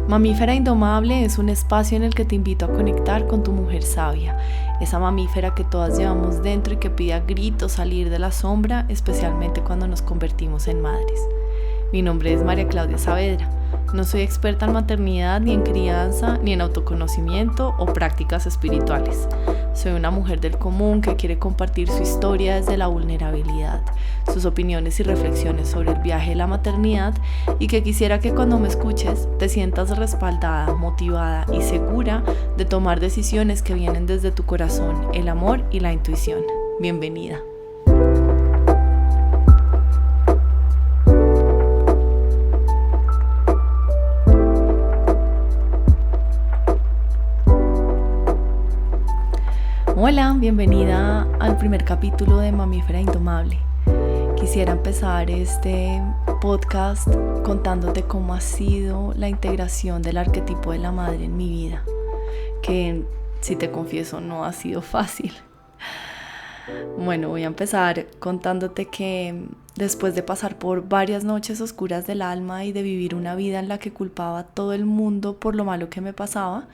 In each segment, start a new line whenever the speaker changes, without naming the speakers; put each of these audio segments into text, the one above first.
Mamífera Indomable es un espacio en el que te invito a conectar con tu mujer sabia, esa mamífera que todas llevamos dentro y que pide a gritos salir de la sombra, especialmente cuando nos convertimos en madres. Mi nombre es María Claudia Saavedra. No soy experta en maternidad, ni en crianza, ni en autoconocimiento o prácticas espirituales. Soy una mujer del común que quiere compartir su historia desde la vulnerabilidad, sus opiniones y reflexiones sobre el viaje de la maternidad y que quisiera que cuando me escuches te sientas respaldada, motivada y segura de tomar decisiones que vienen desde tu corazón, el amor y la intuición. Bienvenida. Hola, bienvenida al primer capítulo de Mamífera Indomable. Quisiera empezar este podcast contándote cómo ha sido la integración del arquetipo de la madre en mi vida, que si te confieso no ha sido fácil. Bueno, voy a empezar contándote que después de pasar por varias noches oscuras del alma y de vivir una vida en la que culpaba a todo el mundo por lo malo que me pasaba,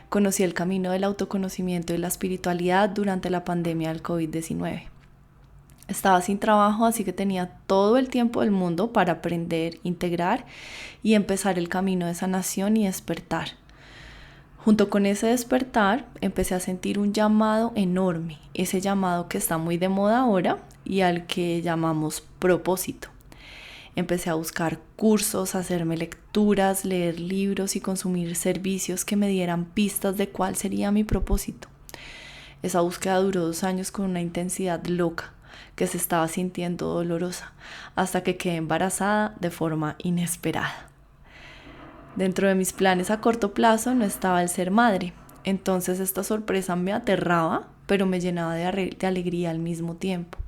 conocí el camino del autoconocimiento y la espiritualidad durante la pandemia del COVID-19. Estaba sin trabajo, así que tenía todo el tiempo del mundo para aprender, integrar y empezar el camino de sanación y despertar. Junto con ese despertar, empecé a sentir un llamado enorme, ese llamado que está muy de moda ahora y al que llamamos propósito. Empecé a buscar cursos, a hacerme lecturas, leer libros y consumir servicios que me dieran pistas de cuál sería mi propósito. Esa búsqueda duró 2 años con una intensidad loca que se estaba sintiendo dolorosa hasta que quedé embarazada de forma inesperada. Dentro de mis planes a corto plazo no estaba el ser madre, entonces esta sorpresa me aterraba, pero me llenaba de alegría al mismo tiempo.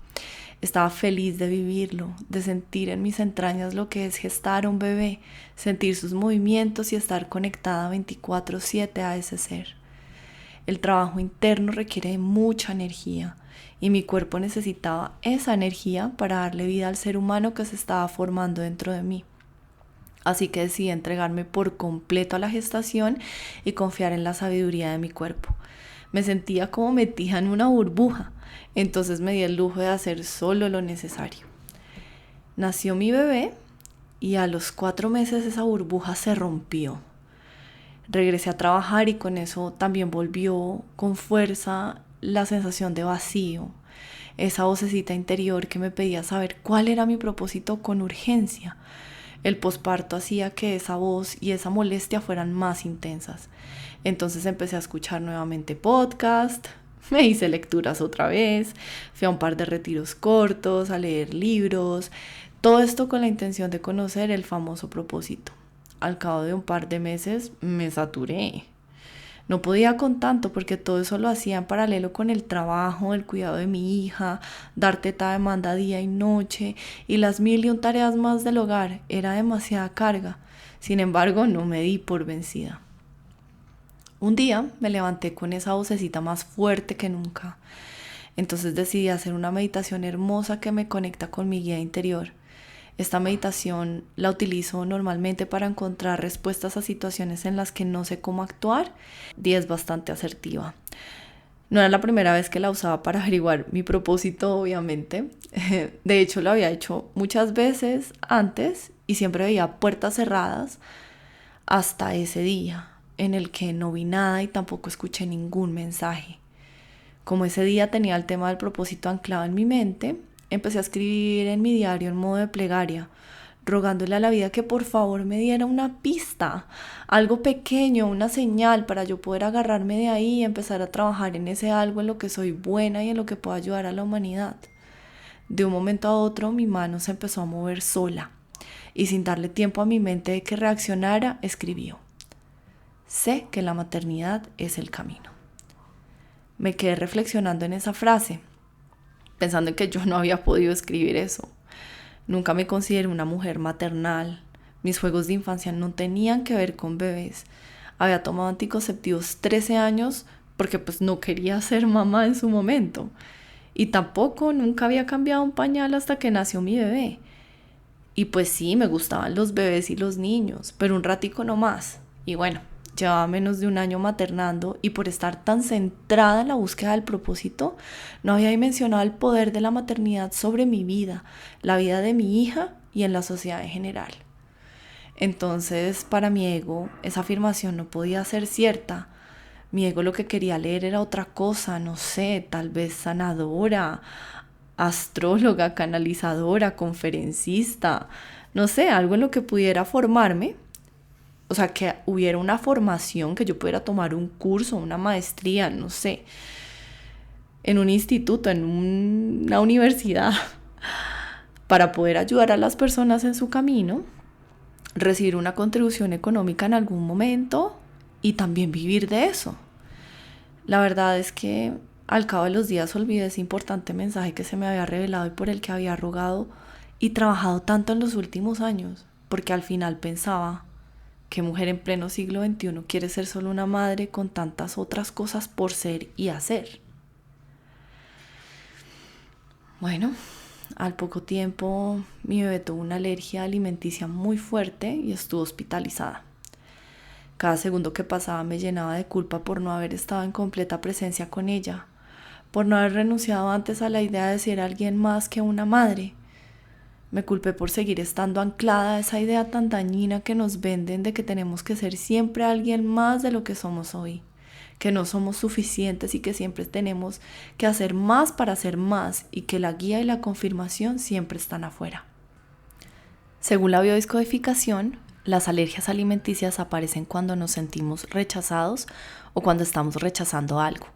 Estaba feliz de vivirlo, de sentir en mis entrañas lo que es gestar un bebé, sentir sus movimientos y estar conectada 24/7 a ese ser. El trabajo interno requiere de mucha energía y mi cuerpo necesitaba esa energía para darle vida al ser humano que se estaba formando dentro de mí. Así que decidí entregarme por completo a la gestación y confiar en la sabiduría de mi cuerpo. Me sentía como metida en una burbuja, entonces me di el lujo de hacer solo lo necesario. Nació mi bebé y a los 4 meses esa burbuja se rompió. Regresé a trabajar y con eso también volvió con fuerza la sensación de vacío, esa vocecita interior que me pedía saber cuál era mi propósito con urgencia. El posparto hacía que esa voz y esa molestia fueran más intensas. Entonces empecé a escuchar nuevamente podcast, me hice lecturas otra vez, fui a un par de retiros cortos, a leer libros, todo esto con la intención de conocer el famoso propósito. Al cabo de un par de meses me saturé. No podía con tanto porque todo eso lo hacía en paralelo con el trabajo, el cuidado de mi hija, dar teta demanda día y noche y las 1001 tareas más del hogar. Era demasiada carga. Sin embargo, no me di por vencida. Un día me levanté con esa vocecita más fuerte que nunca. Entonces decidí hacer una meditación hermosa que me conecta con mi guía interior. Esta meditación la utilizo normalmente para encontrar respuestas a situaciones en las que no sé cómo actuar y es bastante asertiva. No era la primera vez que la usaba para averiguar mi propósito, obviamente. De hecho, lo había hecho muchas veces antes y siempre veía puertas cerradas hasta ese día en el que no vi nada y tampoco escuché ningún mensaje. Como ese día tenía el tema del propósito anclado en mi mente, empecé a escribir en mi diario en modo de plegaria, rogándole a la vida que por favor me diera una pista, algo pequeño, una señal para yo poder agarrarme de ahí y empezar a trabajar en ese algo en lo que soy buena y en lo que puedo ayudar a la humanidad. De un momento a otro mi mano se empezó a mover sola y sin darle tiempo a mi mente de que reaccionara, escribió: sé que la maternidad es el camino. Me quedé reflexionando en esa frase, pensando en que yo no había podido escribir eso. Nunca me consideré una mujer maternal. Mis juegos de infancia no tenían que ver con bebés. Había tomado anticonceptivos 13 años porque pues no quería ser mamá en su momento. Y tampoco nunca había cambiado un pañal hasta que nació mi bebé. Y pues sí, me gustaban los bebés y los niños, pero un ratico no más. Y bueno, llevaba menos de un año maternando y por estar tan centrada en la búsqueda del propósito, no había dimensionado el poder de la maternidad sobre mi vida, la vida de mi hija y en la sociedad en general. Entonces, para mi ego, esa afirmación no podía ser cierta. Mi ego lo que quería leer era otra cosa, no sé, tal vez sanadora, astróloga, canalizadora, conferencista, no sé, algo en lo que pudiera formarme. O sea, que hubiera una formación, que yo pudiera tomar un curso, una maestría, no sé, en un instituto, en una universidad, para poder ayudar a las personas en su camino, recibir una contribución económica en algún momento y también vivir de eso. La verdad es que al cabo de los días olvidé ese importante mensaje que se me había revelado y por el que había rogado y trabajado tanto en los últimos años, porque al final pensaba: ¿qué mujer en pleno siglo XXI quiere ser solo una madre con tantas otras cosas por ser y hacer? Bueno, al poco tiempo mi bebé tuvo una alergia alimenticia muy fuerte y estuvo hospitalizada. Cada segundo que pasaba me llenaba de culpa por no haber estado en completa presencia con ella, por no haber renunciado antes a la idea de ser alguien más que una madre. Me culpé por seguir estando anclada a esa idea tan dañina que nos venden de que tenemos que ser siempre alguien más de lo que somos hoy, que no somos suficientes y que siempre tenemos que hacer más para hacer más y que la guía y la confirmación siempre están afuera. Según la biodescodificación, las alergias alimenticias aparecen cuando nos sentimos rechazados o cuando estamos rechazando algo.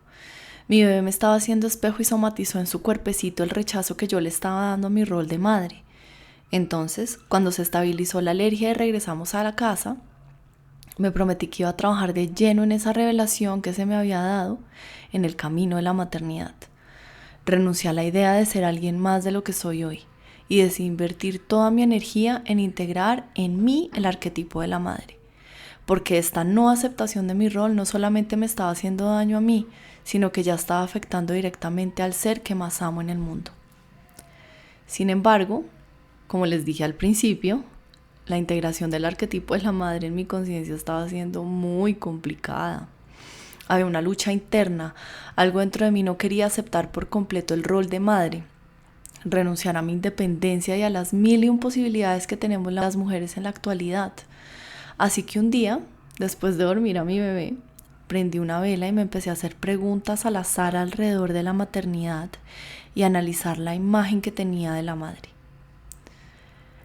Mi bebé me estaba haciendo espejo y somatizó en su cuerpecito el rechazo que yo le estaba dando a mi rol de madre. Entonces, cuando se estabilizó la alergia y regresamos a la casa, me prometí que iba a trabajar de lleno en esa revelación que se me había dado en el camino de la maternidad. Renuncié a la idea de ser alguien más de lo que soy hoy y decidí invertir toda mi energía en integrar en mí el arquetipo de la madre. Porque esta no aceptación de mi rol no solamente me estaba haciendo daño a mí, sino que ya estaba afectando directamente al ser que más amo en el mundo. Sin embargo, como les dije al principio, la integración del arquetipo de la madre en mi conciencia estaba siendo muy complicada. Había una lucha interna, algo dentro de mí no quería aceptar por completo el rol de madre, renunciar a mi independencia y a las 1001 posibilidades que tenemos las mujeres en la actualidad. Así que un día, después de dormir a mi bebé, prendí una vela y me empecé a hacer preguntas al azar alrededor de la maternidad y a analizar la imagen que tenía de la madre.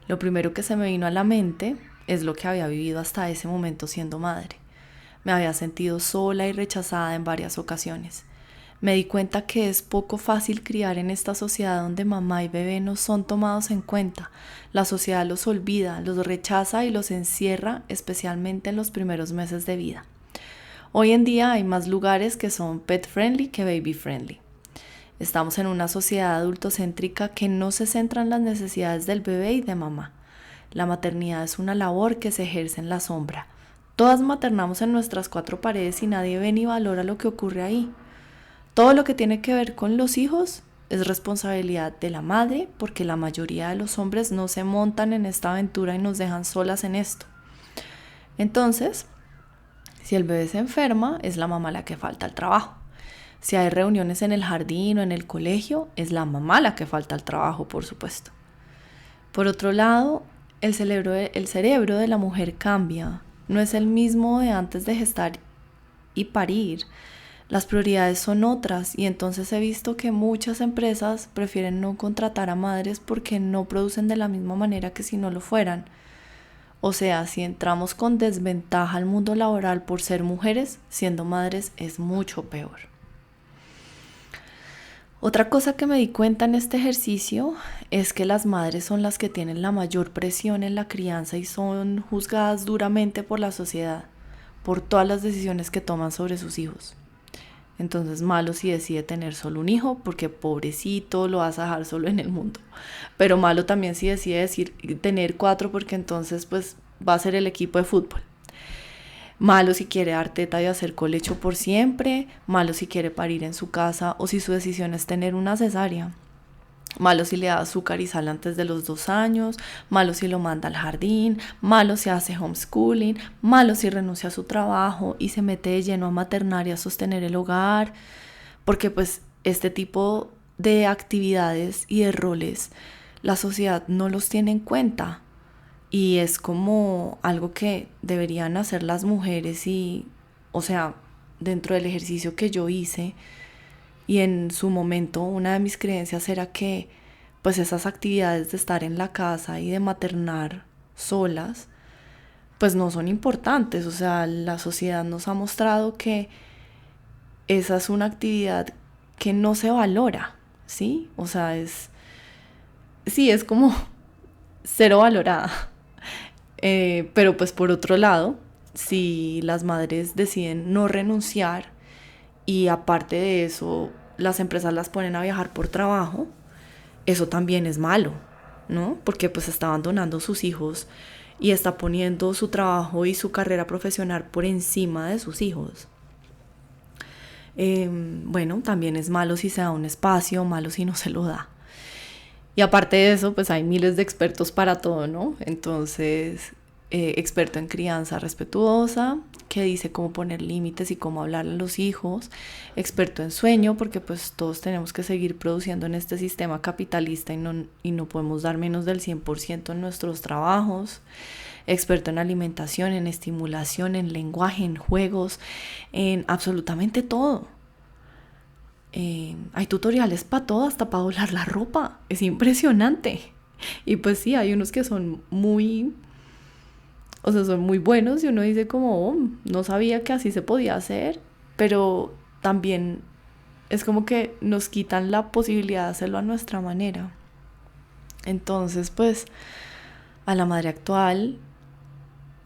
Lo primero que se me vino a la mente es lo que había vivido hasta ese momento siendo madre. Me había sentido sola y rechazada en varias ocasiones. Me di cuenta que es poco fácil criar en esta sociedad donde mamá y bebé no son tomados en cuenta. La sociedad los olvida, los rechaza y los encierra, especialmente en los primeros meses de vida. Hoy en día hay más lugares que son pet friendly que baby friendly. Estamos en una sociedad adultocéntrica que no se centra en las necesidades del bebé y de mamá. La maternidad es una labor que se ejerce en la sombra. Todas maternamos en nuestras 4 paredes y nadie ve ni valora lo que ocurre ahí. Todo lo que tiene que ver con los hijos es responsabilidad de la madre, porque la mayoría de los hombres no se montan en esta aventura y nos dejan solas en esto. Entonces, si el bebé se enferma, es la mamá la que falta al trabajo. Si hay reuniones en el jardín o en el colegio, es la mamá la que falta al trabajo, por supuesto. Por otro lado, el cerebro de la mujer cambia. No es el mismo de antes de gestar y parir. Las prioridades son otras y entonces he visto que muchas empresas prefieren no contratar a madres porque no producen de la misma manera que si no lo fueran. O sea, si entramos con desventaja al mundo laboral por ser mujeres, siendo madres es mucho peor. Otra cosa que me di cuenta en este ejercicio es que las madres son las que tienen la mayor presión en la crianza y son juzgadas duramente por la sociedad, por todas las decisiones que toman sobre sus hijos. Entonces, malo si decide tener solo un hijo, porque pobrecito lo vas a dejar solo en el mundo. Pero malo también si decide tener 4, porque entonces pues va a ser el equipo de fútbol. Malo si quiere dar teta y hacer colecho por siempre. Malo si quiere parir en su casa o si su decisión es tener una cesárea. malo si le da azúcar y sal antes de los 2 años, malo si lo manda al jardín, malo si hace homeschooling, malo si renuncia a su trabajo y se mete de lleno a maternar y a sostener el hogar, porque pues este tipo de actividades y de roles la sociedad no los tiene en cuenta y es como algo que deberían hacer las mujeres y, o sea, dentro del ejercicio que yo hice y en su momento una de mis creencias era que pues esas actividades de estar en la casa y de maternar solas pues no son importantes, o sea, la sociedad nos ha mostrado que esa es una actividad que no se valora, ¿sí? O sea, es como cero valorada. Pero pues por otro lado, si las madres deciden no renunciar y aparte de eso las empresas las ponen a viajar por trabajo, eso también es malo, ¿no? Porque pues está abandonando sus hijos y está poniendo su trabajo y su carrera profesional por encima de sus hijos. Bueno, también es malo si se da un espacio, malo si no se lo da. Y aparte de eso, pues hay miles de expertos para todo, ¿no? Entonces, experto en crianza respetuosa, que dice cómo poner límites y cómo hablarle a los hijos. Experto en sueño, porque pues todos tenemos que seguir produciendo en este sistema capitalista y no podemos dar menos del 100% en nuestros trabajos. Experto en alimentación, en estimulación, en lenguaje, en juegos, en absolutamente todo. Hay tutoriales para todo, hasta para doblar la ropa. Es impresionante. Y pues sí, hay unos que son muy buenos y uno dice como, no sabía que así se podía hacer, pero también es como que nos quitan la posibilidad de hacerlo a nuestra manera. Entonces, pues, a la madre actual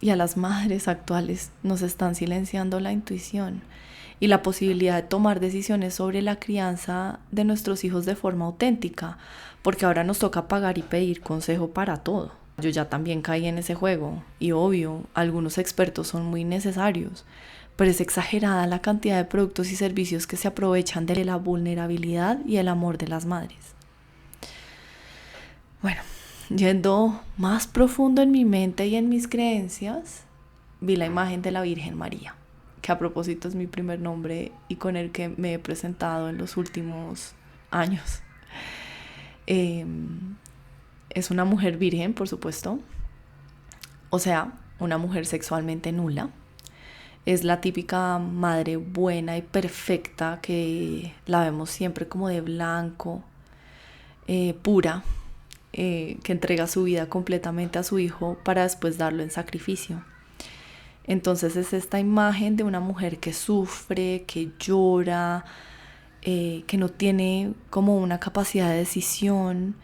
y a las madres actuales nos están silenciando la intuición y la posibilidad de tomar decisiones sobre la crianza de nuestros hijos de forma auténtica, porque ahora nos toca pagar y pedir consejo para todo. Yo ya también caí en ese juego y obvio, algunos expertos son muy necesarios, pero es exagerada la cantidad de productos y servicios que se aprovechan de la vulnerabilidad y el amor de las madres. Bueno, yendo más profundo en mi mente y en mis creencias, vi la imagen de la Virgen María, que a propósito es mi primer nombre y con el que me he presentado en los últimos años. Es una mujer virgen, por supuesto, o sea, una mujer sexualmente nula. Es la típica madre buena y perfecta que la vemos siempre como de blanco, pura, que entrega su vida completamente a su hijo para después darlo en sacrificio. Entonces es esta imagen de una mujer que sufre, que llora, que no tiene como una capacidad de decisión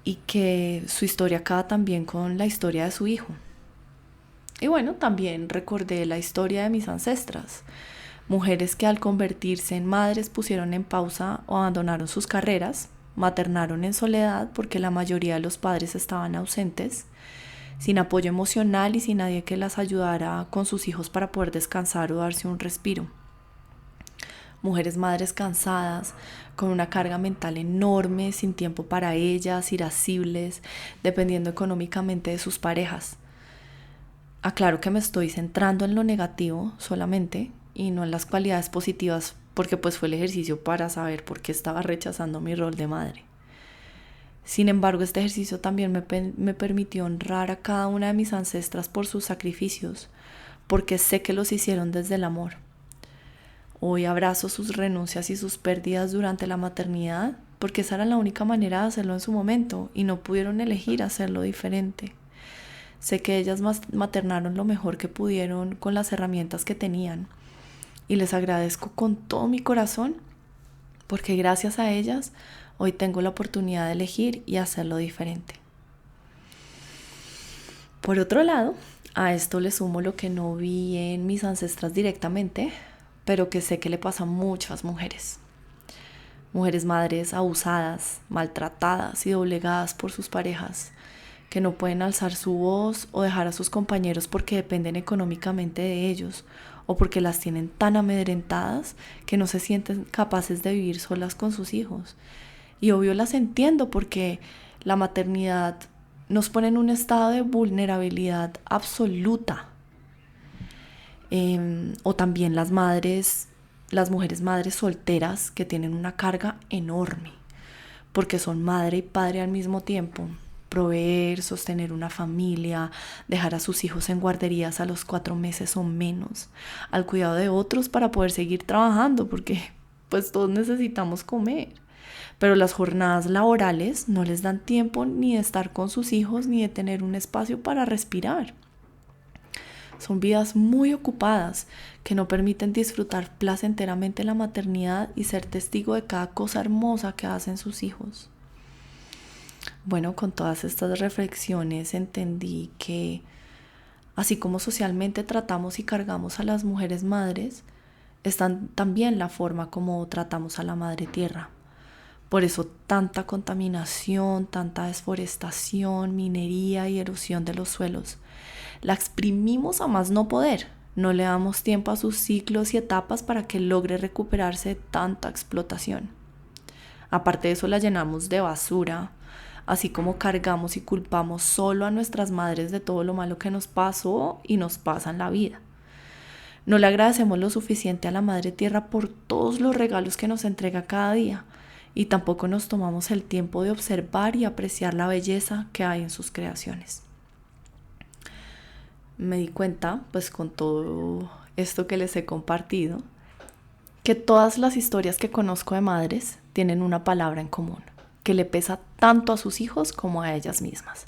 y que su historia acaba también con la historia de su hijo. Y bueno, también recordé la historia de mis ancestras, mujeres que al convertirse en madres pusieron en pausa o abandonaron sus carreras, maternaron en soledad porque la mayoría de los padres estaban ausentes, sin apoyo emocional y sin nadie que las ayudara con sus hijos para poder descansar o darse un respiro. Mujeres madres cansadas, con una carga mental enorme, sin tiempo para ellas, irascibles, dependiendo económicamente de sus parejas. Aclaro que me estoy centrando en lo negativo solamente y no en las cualidades positivas, porque pues fue el ejercicio para saber por qué estaba rechazando mi rol de madre. Sin embargo, este ejercicio también me permitió honrar a cada una de mis ancestras por sus sacrificios, porque sé que los hicieron desde el amor. Hoy abrazo sus renuncias y sus pérdidas durante la maternidad, porque esa era la única manera de hacerlo en su momento y no pudieron elegir hacerlo diferente. Sé que ellas maternaron lo mejor que pudieron con las herramientas que tenían y les agradezco con todo mi corazón porque gracias a ellas hoy tengo la oportunidad de elegir y hacerlo diferente. Por otro lado, a esto le sumo lo que no vi en mis ancestras directamente, pero que sé que le pasa a muchas mujeres. Mujeres madres abusadas, maltratadas y doblegadas por sus parejas, que no pueden alzar su voz o dejar a sus compañeros porque dependen económicamente de ellos o porque las tienen tan amedrentadas que no se sienten capaces de vivir solas con sus hijos. Y obvio las entiendo porque la maternidad nos pone en un estado de vulnerabilidad absoluta. O también las mujeres madres solteras que tienen una carga enorme, porque son madre y padre al mismo tiempo. Proveer, sostener una familia, dejar a sus hijos en guarderías a los 4 meses o menos, al cuidado de otros para poder seguir trabajando, porque pues todos necesitamos comer. Pero las jornadas laborales no les dan tiempo ni de estar con sus hijos ni de tener un espacio para respirar. Son vidas muy ocupadas que no permiten disfrutar placenteramente la maternidad y ser testigo de cada cosa hermosa que hacen sus hijos. Bueno, con todas estas reflexiones entendí que así como socialmente tratamos y cargamos a las mujeres madres, está también la forma como tratamos a la madre tierra. Por eso tanta contaminación, tanta desforestación, minería y erosión de los suelos. La exprimimos a más no poder. No le damos tiempo a sus ciclos y etapas para que logre recuperarse de tanta explotación. Aparte de eso, la llenamos de basura, así como cargamos y culpamos solo a nuestras madres de todo lo malo que nos pasó y nos pasa en la vida. No le agradecemos lo suficiente a la Madre Tierra por todos los regalos que nos entrega cada día y tampoco nos tomamos el tiempo de observar y apreciar la belleza que hay en sus creaciones. Me di cuenta, pues con todo esto que les he compartido, que todas las historias que conozco de madres tienen una palabra en común, que le pesa tanto a sus hijos como a ellas mismas: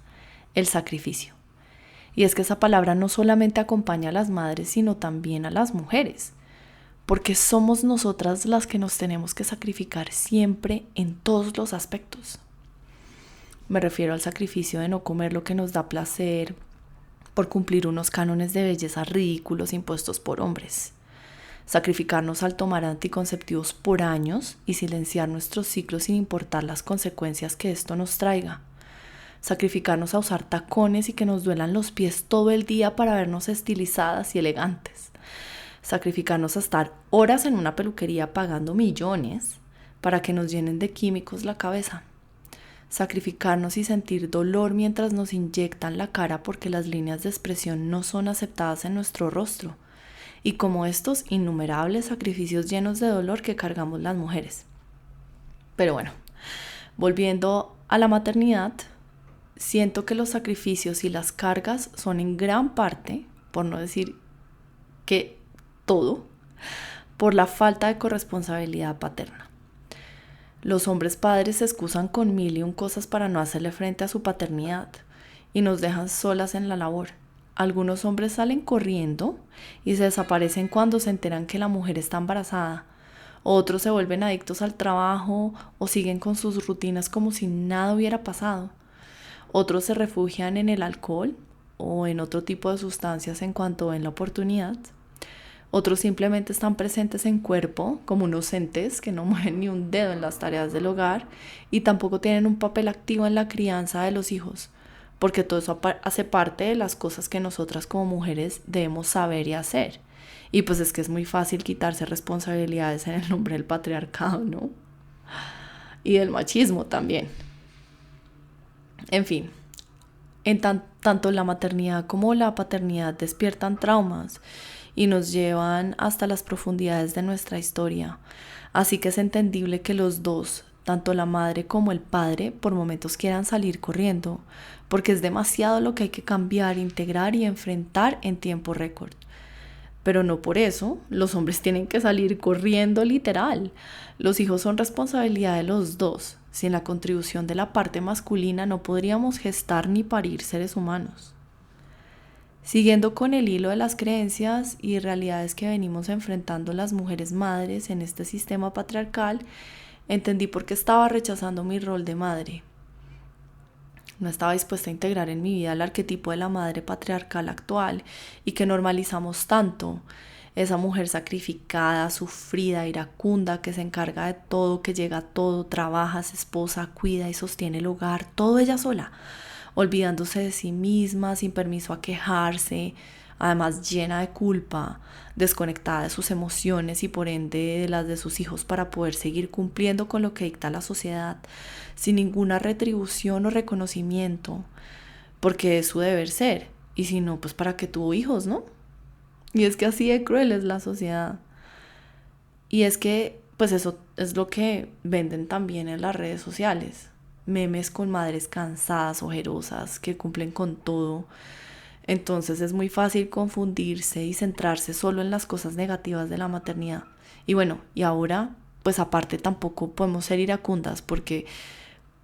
el sacrificio. Y es que esa palabra no solamente acompaña a las madres, sino también a las mujeres, porque somos nosotras las que nos tenemos que sacrificar siempre en todos los aspectos. Me refiero al sacrificio de no comer lo que nos da placer, por cumplir unos cánones de belleza ridículos impuestos por hombres. Sacrificarnos al tomar anticonceptivos por años y silenciar nuestros ciclos sin importar las consecuencias que esto nos traiga. Sacrificarnos a usar tacones y que nos duelan los pies todo el día para vernos estilizadas y elegantes. Sacrificarnos a estar horas en una peluquería pagando millones para que nos llenen de químicos la cabeza. Sacrificarnos y sentir dolor mientras nos inyectan la cara porque las líneas de expresión no son aceptadas en nuestro rostro. Y como estos innumerables sacrificios llenos de dolor que cargamos las mujeres. Pero bueno, volviendo a la maternidad, siento que los sacrificios y las cargas son en gran parte, por no decir que todo, por la falta de corresponsabilidad paterna. Los hombres padres se excusan con 1001 cosas para no hacerle frente a su paternidad y nos dejan solas en la labor. Algunos hombres salen corriendo y se desaparecen cuando se enteran que la mujer está embarazada. Otros se vuelven adictos al trabajo o siguen con sus rutinas como si nada hubiera pasado. Otros se refugian en el alcohol o en otro tipo de sustancias en cuanto ven la oportunidad. Otros simplemente están presentes en cuerpo, como unos entes que no mueven ni un dedo en las tareas del hogar y tampoco tienen un papel activo en la crianza de los hijos, porque todo eso hace parte de las cosas que nosotras como mujeres debemos saber y hacer. Y pues es que es muy fácil quitarse responsabilidades en el nombre del patriarcado, ¿no? Y del machismo también. En fin, tanto la maternidad como la paternidad despiertan traumas y nos llevan hasta las profundidades de nuestra historia. Así que es entendible que los dos, tanto la madre como el padre, por momentos quieran salir corriendo, porque es demasiado lo que hay que cambiar, integrar y enfrentar en tiempo récord. Pero no por eso los hombres tienen que salir corriendo literal. Los hijos son responsabilidad de los dos. Sin la contribución de la parte masculina no podríamos gestar ni parir seres humanos. Siguiendo con el hilo de las creencias y realidades que venimos enfrentando las mujeres madres en este sistema patriarcal, entendí por qué estaba rechazando mi rol de madre. No estaba dispuesta a integrar en mi vida el arquetipo de la madre patriarcal actual y que normalizamos tanto. Esa mujer sacrificada, sufrida, iracunda, que se encarga de todo, que llega a todo, trabaja, es esposa, cuida y sostiene el hogar, todo ella sola, olvidándose de sí misma, sin permiso a quejarse, además llena de culpa, desconectada de sus emociones y por ende de las de sus hijos para poder seguir cumpliendo con lo que dicta la sociedad, sin ninguna retribución o reconocimiento, porque es su deber ser, y si no, pues para qué tuvo hijos, ¿no? Y es que así de cruel es la sociedad. Y es que, pues eso es lo que venden también en las redes sociales. Memes con madres cansadas, ojerosas, que cumplen con todo. Entonces es muy fácil confundirse y centrarse solo en las cosas negativas de la maternidad. Y bueno, y ahora, pues aparte tampoco podemos ser iracundas porque,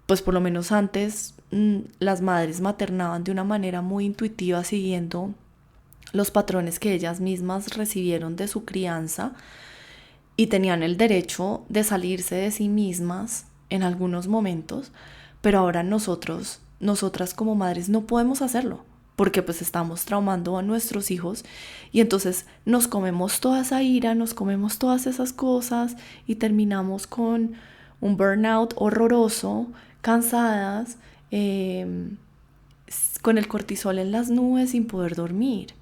pues por lo menos antes, las madres maternaban de una manera muy intuitiva siguiendo los patrones que ellas mismas recibieron de su crianza y tenían el derecho de salirse de sí mismas en algunos momentos, pero ahora nosotras como madres no podemos hacerlo, porque pues estamos traumando a nuestros hijos y entonces nos comemos toda esa ira, nos comemos todas esas cosas y terminamos con un burnout horroroso, cansadas, con el cortisol en las nubes sin poder dormir.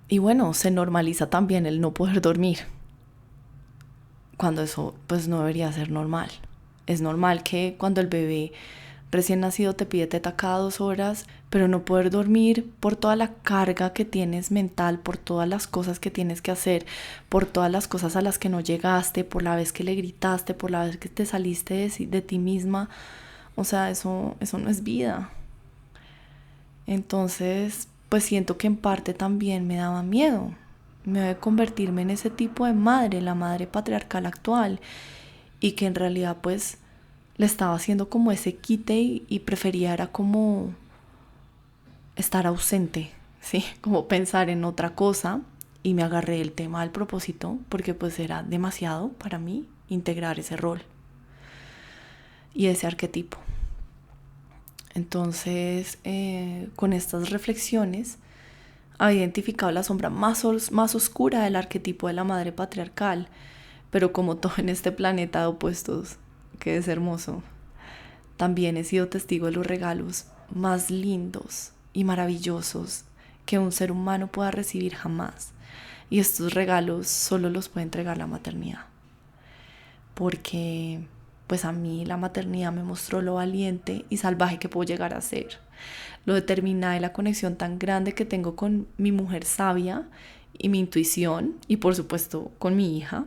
Y bueno, se normaliza también el no poder dormir, cuando eso pues no debería ser normal. Es normal que cuando el bebé recién nacido te pide teta cada 2 horas, pero no poder dormir por toda la carga que tienes mental, por todas las cosas que tienes que hacer, por todas las cosas a las que no llegaste, por la vez que le gritaste, por la vez que te saliste de ti misma. O sea, eso no es vida. Entonces, pues siento que en parte también me daba miedo de convertirme en ese tipo de madre, la madre patriarcal actual, y que en realidad pues le estaba haciendo como ese quite y prefería era como estar ausente, ¿sí? Como pensar en otra cosa, y me agarré el tema del propósito porque pues era demasiado para mí integrar ese rol y ese arquetipo. Entonces, con estas reflexiones, había identificado la sombra más oscura del arquetipo de la madre patriarcal, pero como todo en este planeta de opuestos, que es hermoso, también he sido testigo de los regalos más lindos y maravillosos que un ser humano pueda recibir jamás. Y estos regalos solo los puede entregar la maternidad. Porque pues a mí la maternidad me mostró lo valiente y salvaje que puedo llegar a ser, lo determinada y la conexión tan grande que tengo con mi mujer sabia y mi intuición y por supuesto con mi hija.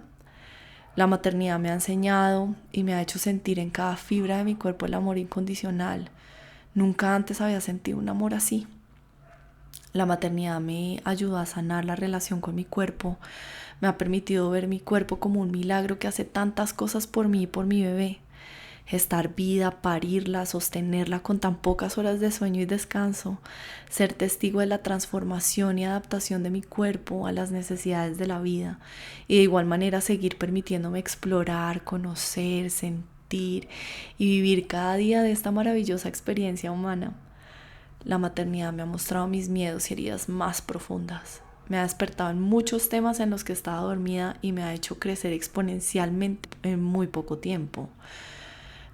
La maternidad me ha enseñado y me ha hecho sentir en cada fibra de mi cuerpo el amor incondicional. Nunca antes había sentido un amor así. La maternidad me ayudó a sanar la relación con mi cuerpo, me ha permitido ver mi cuerpo como un milagro que hace tantas cosas por mí y por mi bebé. Gestar vida, parirla, sostenerla con tan pocas horas de sueño y descanso, ser testigo de la transformación y adaptación de mi cuerpo a las necesidades de la vida y de igual manera seguir permitiéndome explorar, conocer, sentir y vivir cada día de esta maravillosa experiencia humana. La maternidad me ha mostrado mis miedos y heridas más profundas. Me ha despertado en muchos temas en los que estaba dormida y me ha hecho crecer exponencialmente en muy poco tiempo.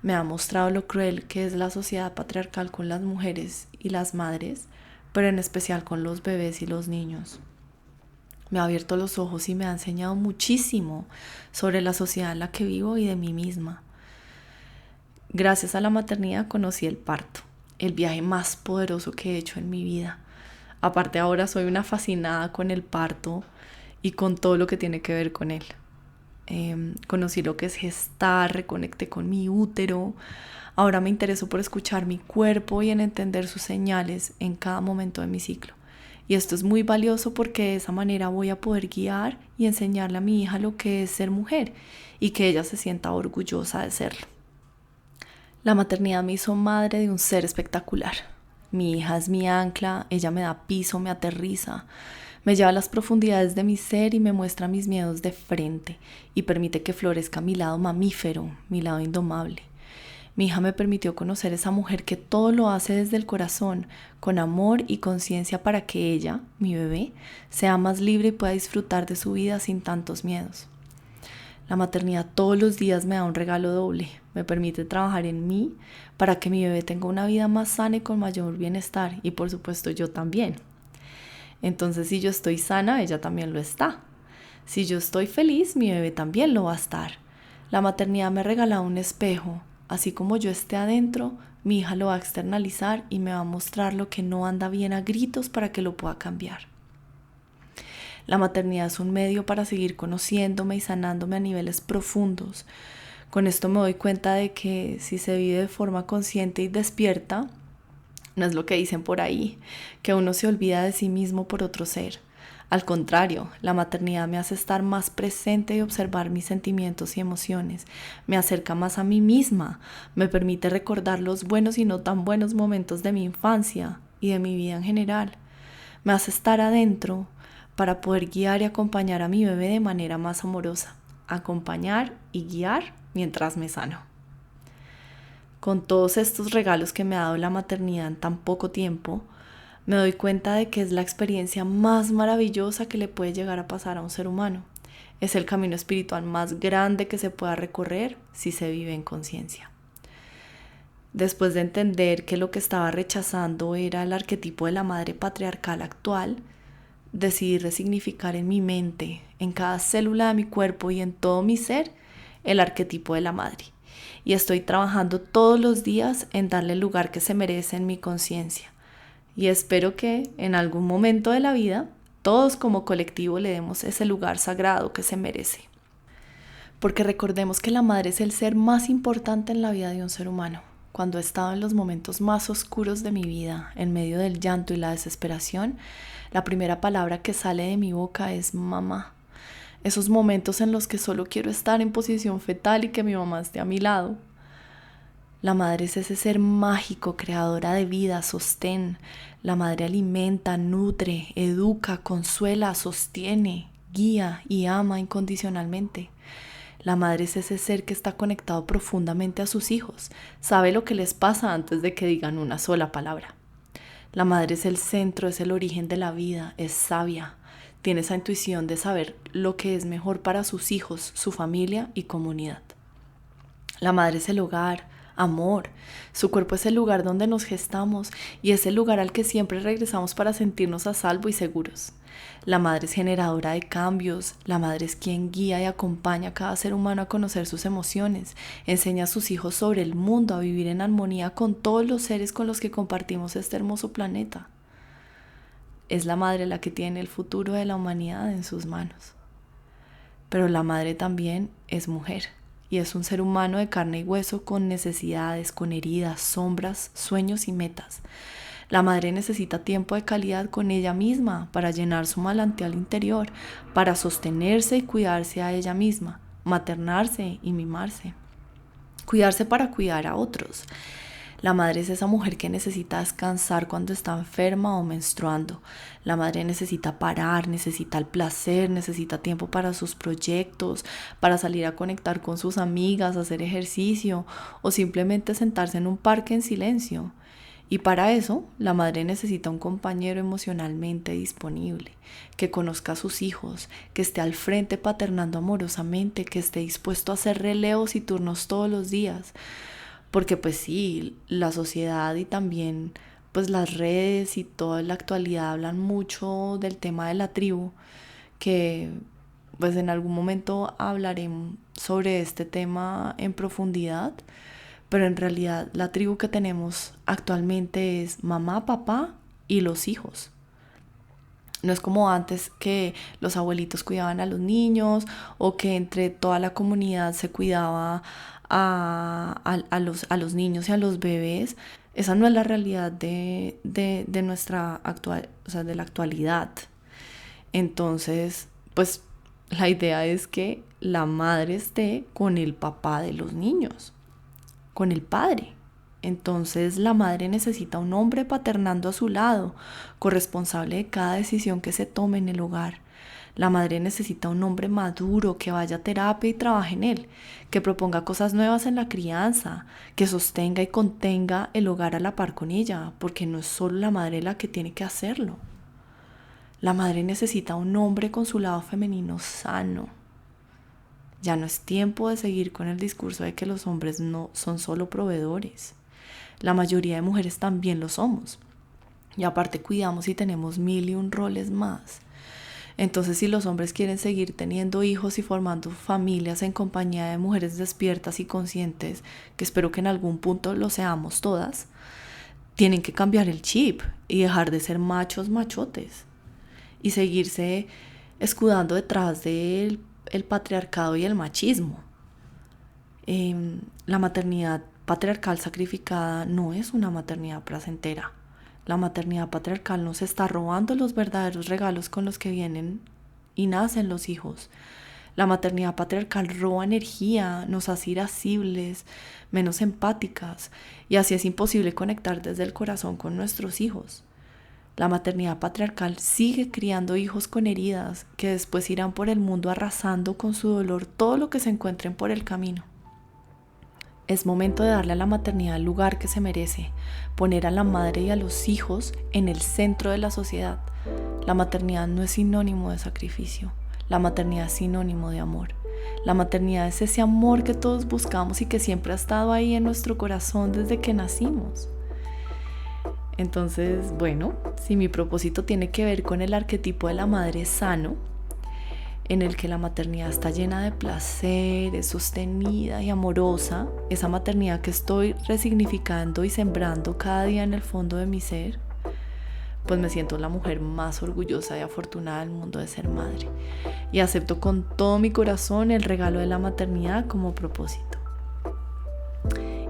Me ha mostrado lo cruel que es la sociedad patriarcal con las mujeres y las madres, pero en especial con los bebés y los niños. Me ha abierto los ojos y me ha enseñado muchísimo sobre la sociedad en la que vivo y de mí misma. Gracias a la maternidad conocí el parto, el viaje más poderoso que he hecho en mi vida. Aparte ahora soy una fascinada con el parto y con todo lo que tiene que ver con él. Conocí lo que es gestar, reconecté con mi útero. Ahora me intereso por escuchar mi cuerpo y en entender sus señales en cada momento de mi ciclo. Y esto es muy valioso porque de esa manera voy a poder guiar y enseñarle a mi hija lo que es ser mujer y que ella se sienta orgullosa de serlo. La maternidad me hizo madre de un ser espectacular. Mi hija es mi ancla, ella me da piso, me aterriza, me lleva a las profundidades de mi ser y me muestra mis miedos de frente y permite que florezca mi lado mamífero, mi lado indomable. Mi hija me permitió conocer esa mujer que todo lo hace desde el corazón, con amor y conciencia para que ella, mi bebé, sea más libre y pueda disfrutar de su vida sin tantos miedos. La maternidad todos los días me da un regalo doble, me permite trabajar en mí para que mi bebé tenga una vida más sana y con mayor bienestar y por supuesto yo también. Entonces, si yo estoy sana, ella también lo está. Si yo estoy feliz, mi bebé también lo va a estar. La maternidad me regala un espejo. Así como yo esté adentro, mi hija lo va a externalizar y me va a mostrar lo que no anda bien a gritos para que lo pueda cambiar. La maternidad es un medio para seguir conociéndome y sanándome a niveles profundos. Con esto me doy cuenta de que si se vive de forma consciente y despierta, no es lo que dicen por ahí, que uno se olvida de sí mismo por otro ser. Al contrario, la maternidad me hace estar más presente y observar mis sentimientos y emociones. Me acerca más a mí misma, me permite recordar los buenos y no tan buenos momentos de mi infancia y de mi vida en general. Me hace estar adentro para poder guiar y acompañar a mi bebé de manera más amorosa. Acompañar y guiar mientras me sano. Con todos estos regalos que me ha dado la maternidad en tan poco tiempo, me doy cuenta de que es la experiencia más maravillosa que le puede llegar a pasar a un ser humano. Es el camino espiritual más grande que se pueda recorrer si se vive en conciencia. Después de entender que lo que estaba rechazando era el arquetipo de la madre patriarcal actual, decidí resignificar en mi mente, en cada célula de mi cuerpo y en todo mi ser, el arquetipo de la madre. Y estoy trabajando todos los días en darle el lugar que se merece en mi conciencia. Y espero que en algún momento de la vida, todos como colectivo le demos ese lugar sagrado que se merece. Porque recordemos que la madre es el ser más importante en la vida de un ser humano. Cuando he estado en los momentos más oscuros de mi vida, en medio del llanto y la desesperación, la primera palabra que sale de mi boca es mamá. Esos momentos en los que solo quiero estar en posición fetal y que mi mamá esté a mi lado. La madre es ese ser mágico, creadora de vida, sostén. La madre alimenta, nutre, educa, consuela, sostiene, guía y ama incondicionalmente. La madre es ese ser que está conectado profundamente a sus hijos, sabe lo que les pasa antes de que digan una sola palabra. La madre es el centro, es el origen de la vida, es sabia, tiene esa intuición de saber lo que es mejor para sus hijos, su familia y comunidad. La madre es el hogar, amor, su cuerpo es el lugar donde nos gestamos y es el lugar al que siempre regresamos para sentirnos a salvo y seguros. La madre es generadora de cambios, la madre es quien guía y acompaña a cada ser humano a conocer sus emociones, enseña a sus hijos sobre el mundo, a vivir en armonía con todos los seres con los que compartimos este hermoso planeta. Es la madre la que tiene el futuro de la humanidad en sus manos. Pero la madre también es mujer y es un ser humano de carne y hueso con necesidades, con heridas, sombras, sueños y metas. La madre necesita tiempo de calidad con ella misma para llenar su manantial interior, para sostenerse y cuidarse a ella misma, maternarse y mimarse. Cuidarse para cuidar a otros. La madre es esa mujer que necesita descansar cuando está enferma o menstruando. La madre necesita parar, necesita el placer, necesita tiempo para sus proyectos, para salir a conectar con sus amigas, hacer ejercicio o simplemente sentarse en un parque en silencio. Y para eso, la madre necesita un compañero emocionalmente disponible, que conozca a sus hijos, que esté al frente paternando amorosamente, que esté dispuesto a hacer relevos y turnos todos los días. Porque pues sí, la sociedad y también pues las redes y toda la actualidad hablan mucho del tema de la tribu, que pues en algún momento hablaré sobre este tema en profundidad, pero en realidad la tribu que tenemos actualmente es mamá, papá y los hijos. No es como antes que los abuelitos cuidaban a los niños o que entre toda la comunidad se cuidaba a los niños y a los bebés. Esa no es la realidad de nuestra actual, o sea, de la actualidad. Entonces, pues la idea es que la madre esté con el papá de los niños, con el padre. Entonces la madre necesita un hombre paternando a su lado, corresponsable de cada decisión que se tome en el hogar. La madre necesita un hombre maduro que vaya a terapia y trabaje en él, que proponga cosas nuevas en la crianza, que sostenga y contenga el hogar a la par con ella, porque no es solo la madre la que tiene que hacerlo. La madre necesita un hombre con su lado femenino sano. Ya no es tiempo de seguir con el discurso de que los hombres no son solo proveedores. La mayoría de mujeres también lo somos. Y aparte cuidamos y tenemos 1000 y un roles más. Entonces, si los hombres quieren seguir teniendo hijos y formando familias en compañía de mujeres despiertas y conscientes, que espero que en algún punto lo seamos todas, tienen que cambiar el chip y dejar de ser machos machotes y seguirse escudando detrás del patriarcado y el machismo. La maternidad patriarcal sacrificada no es una maternidad placentera. La maternidad patriarcal nos está robando los verdaderos regalos con los que vienen y nacen los hijos. La maternidad patriarcal roba energía, nos hace irascibles, menos empáticas, y así es imposible conectar desde el corazón con nuestros hijos. La maternidad patriarcal sigue criando hijos con heridas que después irán por el mundo arrasando con su dolor todo lo que se encuentren por el camino. Es momento de darle a la maternidad el lugar que se merece, poner a la madre y a los hijos en el centro de la sociedad. La maternidad no es sinónimo de sacrificio, la maternidad es sinónimo de amor. La maternidad es ese amor que todos buscamos y que siempre ha estado ahí en nuestro corazón desde que nacimos. Entonces, bueno, si mi propósito tiene que ver con el arquetipo de la madre sano, en el que la maternidad está llena de placer, es sostenida y amorosa, esa maternidad que estoy resignificando y sembrando cada día en el fondo de mi ser, pues me siento la mujer más orgullosa y afortunada del mundo de ser madre. Y acepto con todo mi corazón el regalo de la maternidad como propósito.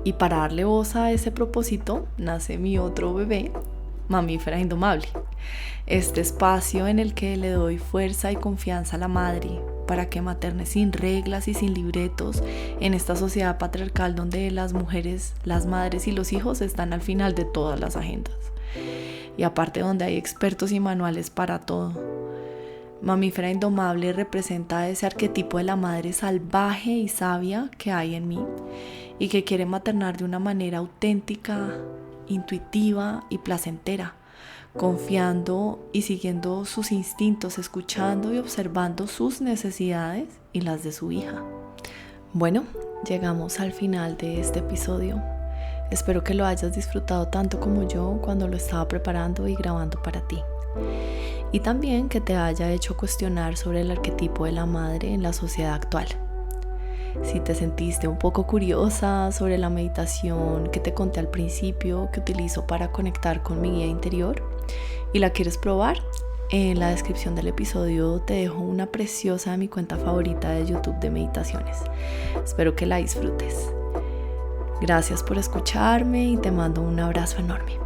Y para darle voz a ese propósito, nace mi otro bebé, Mamífera Indomable. Este espacio en el que le doy fuerza y confianza a la madre para que materne sin reglas y sin libretos en esta sociedad patriarcal donde las mujeres, las madres y los hijos están al final de todas las agendas. Y aparte donde hay expertos y manuales para todo. Mamífera Indomable representa ese arquetipo de la madre salvaje y sabia que hay en mí y que quiere maternar de una manera auténtica, intuitiva y placentera, confiando y siguiendo sus instintos, escuchando y observando sus necesidades y las de su hija. Bueno, llegamos al final de este episodio. Espero que lo hayas disfrutado tanto como yo cuando lo estaba preparando y grabando para ti. Y también que te haya hecho cuestionar sobre el arquetipo de la madre en la sociedad actual. Si te sentiste un poco curiosa sobre la meditación que te conté al principio, que utilizo para conectar con mi guía interior y la quieres probar, en la descripción del episodio te dejo una preciosa de mi cuenta favorita de YouTube de meditaciones. Espero que la disfrutes. Gracias por escucharme y te mando un abrazo enorme.